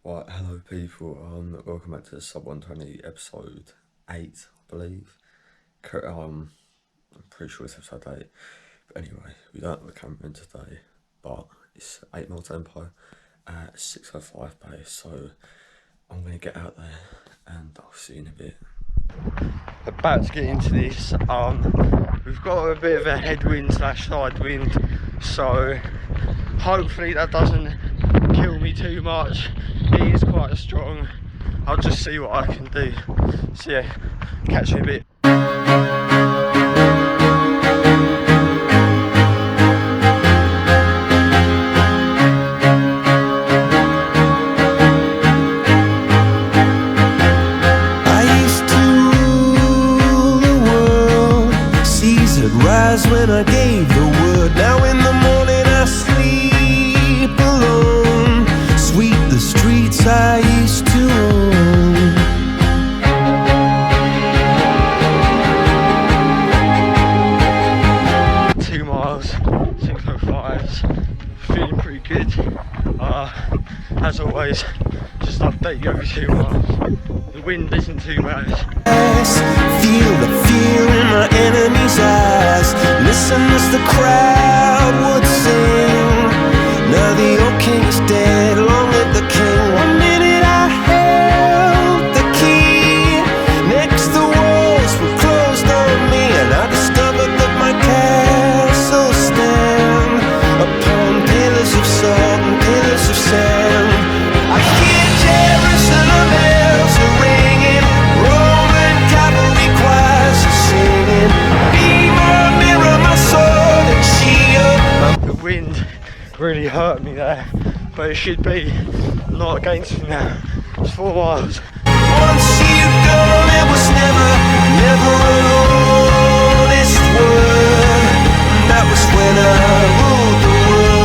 Right, hello people, welcome back to the Sub 120 episode 8, I believe. I'm pretty sure it's episode 8. But anyway, we don't have a camera in today, but it's 8mm tempo at 6:05 pace, so I'm going to get out there and I'll see you in a bit. About to get into this, we've got a bit of a headwind slash side wind, so hopefully that doesn't kill me too much. It is quite strong. I'll just see what I can do. So yeah, catch you in a bit. When I gave the word, now in the morning I sleep alone. Sweep the streets I used to own. 2 miles, 6:05, feeling pretty good. As always, just update you every 2 miles. The wind isn't too bad. Feel the fear in my enemy's eyes. Listen as the crowd would sing. Now the old king is dead, long live the king. 1 minute I held the key. Next the walls were closed on me, and I discovered that my castle stand upon pillars of salt and pillars of sand. I hear Jerusalem bells are ringing, Roman cavalry choirs are singing. Be my mirror, my sword and shield. The wind really hurt me there, but it should be not against me now. It's 4 miles. Once you've gone, it was never an honest word. That was when I ruled the world.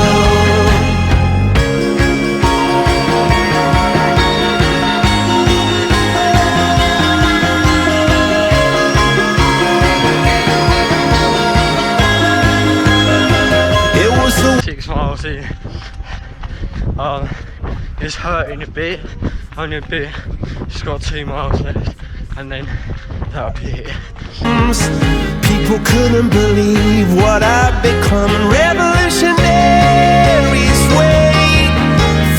It was the 6 miles in. It's hurting a bit, only a bit. Just got 2 miles left, and then that'll be it. people couldn't believe what I'd become. Revolutionaries wait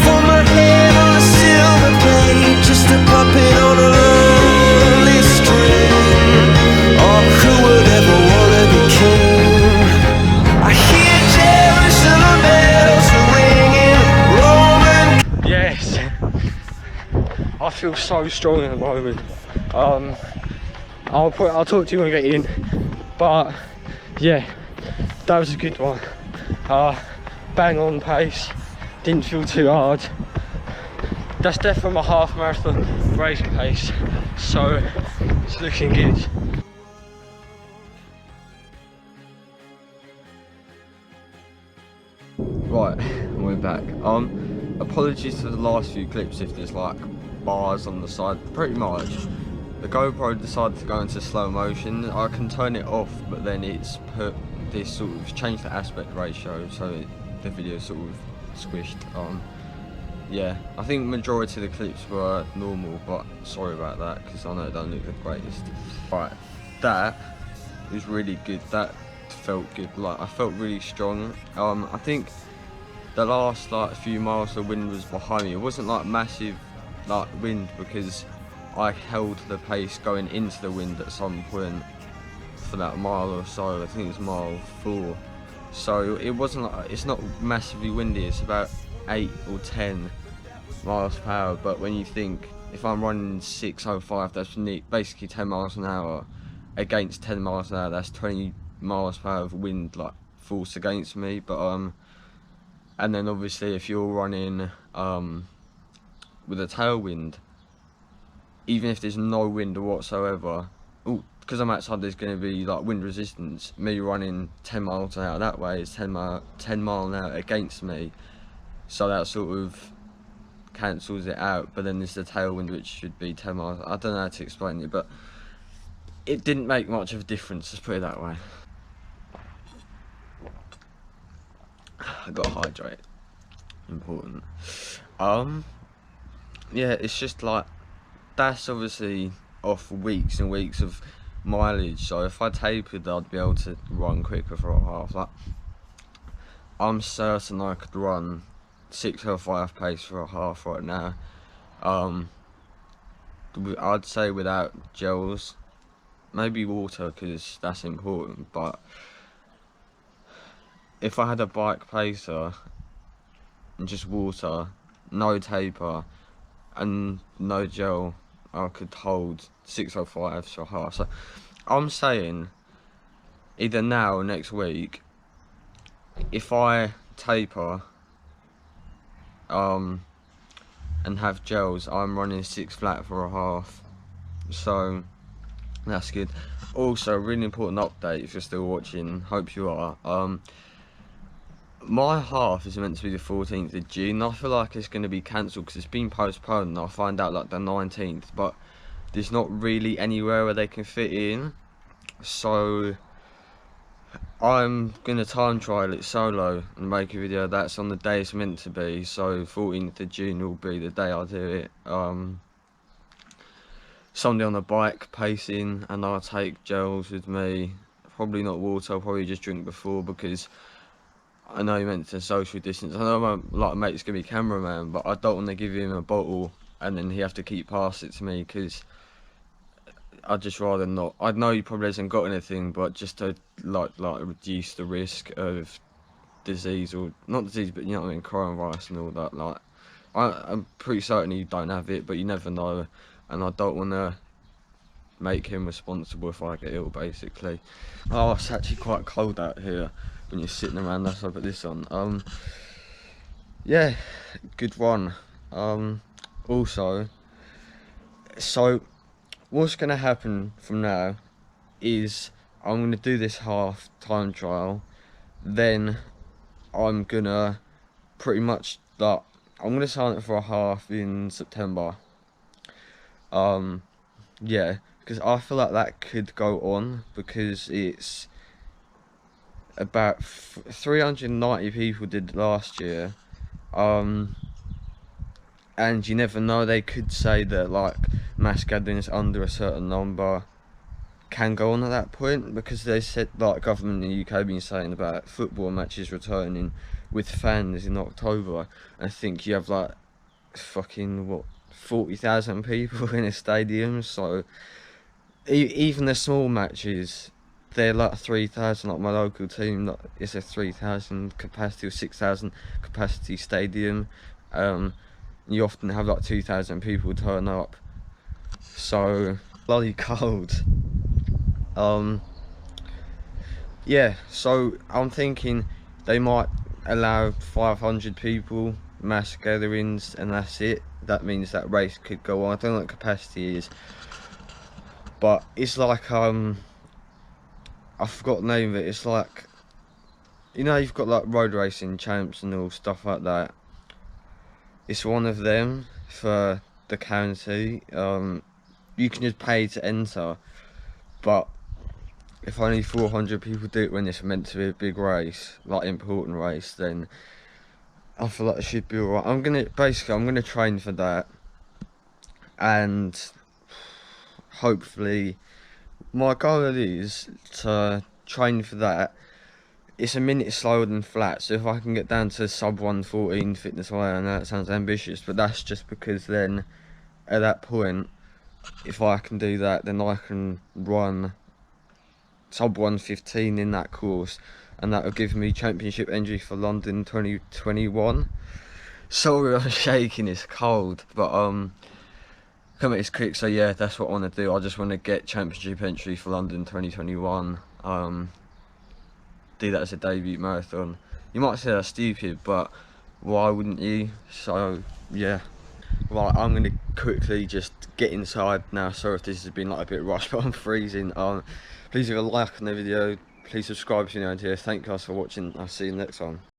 for my head on a silver plate, just a puppet on a lonely string. Oh, who would ever wanna be king? I hear Jerusalem bells are ringing, Roman. Yes, I feel so strong at the moment. I'll talk to you when I get in, but yeah, that was a good one. Bang on pace, didn't feel too hard. That's definitely my half marathon race pace, so it's looking good. Right, we're back. Apologies for the last few clips if there's like bars on the side. Pretty much, the GoPro decided to go into slow motion. I can turn it off, but then it's put this sort of changed the aspect ratio, so the video sort of squished. Yeah, I think majority of the clips were normal, but sorry about that because I know it don't look the greatest. Right, that is really good. That felt good. Like I felt really strong. I think the last like few miles the wind was behind me. It wasn't like massive like wind because I held the pace going into the wind at some point for that mile or so. I think it was mile 4. So it wasn't like, it's not massively windy, it's about 8 or 10 miles per hour. But when you think if I'm running 6:05, that's basically 10 miles an hour against 10 miles an hour, that's 20 miles per hour of wind like force against me. But and then obviously if you're running with a tailwind, even if there's no wind whatsoever, because I'm outside, there's going to be like wind resistance. Me running 10 miles an hour that way is 10 mile an hour against me, so that sort of cancels it out. But then there's the tailwind, which should be 10 miles. I don't know how to explain it, but it didn't make much of a difference, let's put it that way. I gotta hydrate, important. yeah, it's just like, that's obviously off weeks and weeks of mileage. So if I tapered, I'd be able to run quicker for a half. Like, I'm certain I could run 6:05 pace for a half right now. I'd say without gels, maybe water because that's important. But if I had a bike pacer and just water, no taper, and no gel, I could hold 6:05 for a half. So I'm saying either now or next week, if I taper and have gels, I'm running 6 flat for a half. So that's good. Also, really important update if you're still watching, hope you are. My half is meant to be the 14th of June. I feel like it's going to be cancelled because it's been postponed. I'll find out like the 19th, but there's not really anywhere where they can fit in. So I'm going to time trial it solo and make a video that's on the day it's meant to be. So 14th of June will be the day I do it. Sunday on the bike pacing, and I'll take gels with me. Probably not water, I'll probably just drink before because I know you meant to social distance. I know my mate's gonna be cameraman, but I don't want to give him a bottle and then he have to keep passing it to me because I'd just rather not. I know he probably hasn't got anything, but just to like reduce the risk of disease, or not disease, but you know what I mean, coronavirus and all that. Like, I'm pretty certain you don't have it, but you never know, and I don't want to make him responsible if I get ill, basically. Oh, it's actually quite cold out here when you're sitting around. That's why I put this on. Yeah, good one. Also, so what's gonna happen from now is I'm gonna do this half time trial, then I'm gonna pretty much I'm gonna sign up for a half in September. Yeah, because I feel like that could go on because it's about 390 people did last year, and you never know, they could say that like mass gatherings under a certain number can go on at that point, because they said, like, government in the UK been saying about football matches returning with fans in October. I think you have like fucking what, 40,000 people in a stadium. So even the small matches, they're like 3,000. Like my local team, like, it's a 3,000 capacity or 6,000 capacity stadium. You often have like 2,000 people turn up. So bloody cold. Yeah, so I'm thinking they might allow 500 people mass gatherings and that's it. That means that race could go on. I don't know what capacity is, but it's like I forgot the name of it. It's like, you know, you've got like road racing champs and all stuff like that. It's one of them for the county. You can just pay to enter, but if only 400 people do it when it's meant to be a big race, like important race, then I feel like it should be alright. I'm gonna train for that, and hopefully my goal is to train for that. It's a minute slower than flat, so if I can get down to sub 114 fitness wise, I know that sounds ambitious, but that's just because then at that point, if I can do that, then I can run sub 115 in that course, and that will give me championship entry for London 2021. Sorry I'm shaking, it's cold, but come it's quick. So yeah, that's what I want to do. I just want to get championship entry for London 2021. Do that as a debut marathon. You might say that's stupid, but why wouldn't you? So yeah, right, I'm gonna quickly just get inside now. Sorry if this has been like a bit rushed, but I'm freezing. Please leave a like on the video, please subscribe if you're new here. Thank you guys for watching, I'll see you next time.